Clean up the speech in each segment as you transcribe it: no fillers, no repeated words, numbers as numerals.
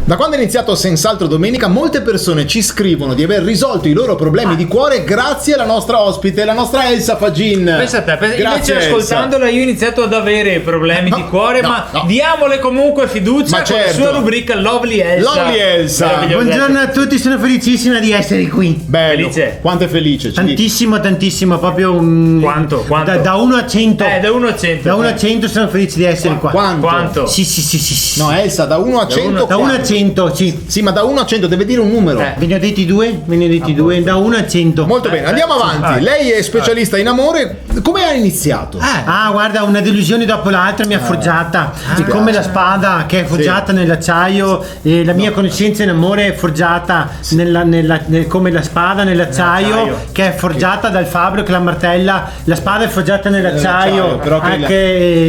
Da quando è iniziato Senz'altro Domenica, molte persone ci scrivono di aver risolto i loro problemi di cuore grazie alla nostra ospite, la nostra Elsa Fagin. Pensa a te, invece Elsa. ascoltandola io ho iniziato ad avere problemi di cuore, ma diamole comunque fiducia con la sua rubrica Lovely Elsa. Lovely Elsa. Buongiorno a tutti, sono felicissima di essere qui. Bello. Felice. Quanto è felice? Tantissimo, proprio un... Quanto? Da 1 a 100. Da 1 a 100. Da 1 a 100 sono felice di essere qua. Quanto? Sì. No, Elsa, da 1 a 100. Da 1 a 100, sì. Sì, ma da 1 a 100 deve dire un numero. Ve ne ho detti due? Da 1 a 100. Molto bene, andiamo avanti. Lei è specialista in amore. Come ha iniziato? Guarda, una delusione dopo l'altra mi ha forgiata. Come la spada che è forgiata nell'acciaio, e la mia conoscenza in amore è forgiata come la spada nell'acciaio, che è forgiata dal fabbro che la martella. La spada è forgiata nell'acciaio. Però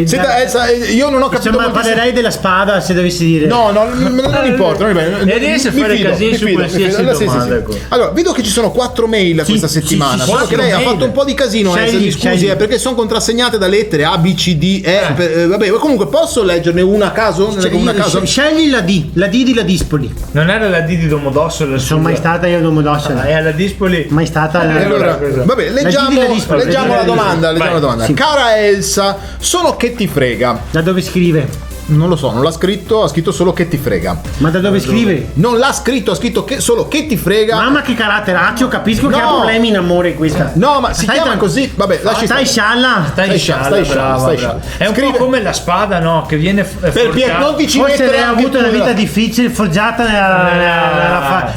senta, Elsa, io non ho capito. Insomma, parlerei della spada se dovessi dire. No, non importa. E riesce a fare casini su qualsiasi domanda. Allora, vedo che ci sono 4 mail questa settimana. Solo che lei ha fatto un po' di casino, mi scusi, perché sono contrassegnate da lettere A, B, C, D, E. Vabbè, comunque posso leggerne una a caso? Scegli la D di Ladispoli. Non era la D di Domodossola? Non sono mai stata io a Domodossola. È alla Dispoli. Mai stata. Allora, vabbè, leggiamo la domanda. Sì. Cara Elsa, sono che ti frega. Da dove scrive? Non lo so, non l'ha scritto, ha scritto solo che ti frega. Ma da dove scrive? Non l'ha scritto, ha scritto solo che ti frega. Mamma che caratteraccio, capisco che ha problemi in amore questa. No, ma si chiama così. Vabbè, lasci stai scialla. Stai scialla. È un po' come la spada, no? Che viene forgiata. Non ti ci Forse mettere lei ha avuto una vita difficile, forgiata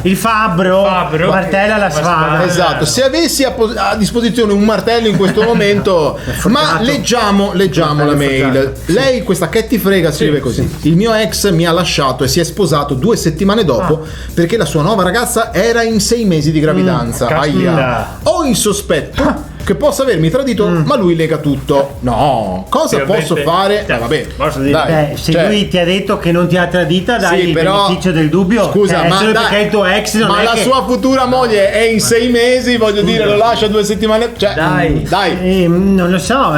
il fabbro, martella la spada. Esatto, se avessi a disposizione un martello in questo momento. Ma leggiamo la mail. Lei, questa che ti frega, scrive così: il mio ex mi ha lasciato e si è sposato 2 settimane dopo perché la sua nuova ragazza era in 6 mesi di gravidanza. Ho il sospetto che possa avermi tradito, ma lui lega tutto. No, cosa posso fare? Vabbè, posso dire. Dai, se lui ti ha detto che non ti ha tradita, dai il beneficio del dubbio. Scusa, ma solo perché il tuo ex non ma è la sua futura moglie è in 6 mesi, voglio dire, lo lascia 2 settimane. Cioè, dai. Non lo so,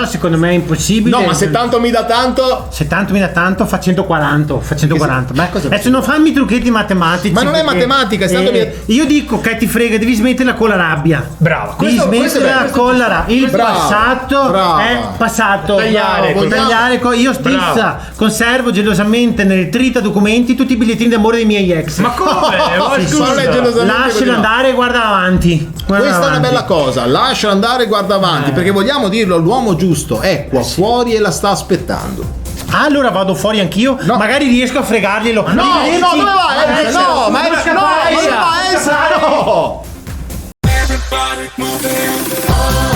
secondo me è impossibile. No, ma se tanto mi dà tanto. Se tanto mi dà tanto, fa 140. Beh, adesso non fammi trucchetti matematici. Ma non è matematica, è stato io dico che ti frega, devi smetterla con la rabbia. Bravo. Devi smetterla con la rabbia. Il passato è passato. Tagliare. Io stessa conservo gelosamente nel trita documenti tutti i bigliettini d'amore dei miei ex. Ma come? Lascialo andare e guarda avanti. Questa è una bella cosa, lascialo andare e guarda avanti, perché vogliamo dirlo, l'uomo giusto è qua fuori e la sta aspettando. Allora vado fuori anch'io, magari riesco a fregarglielo. No, dove vai? No, ma Elsa, no! Everybody move it.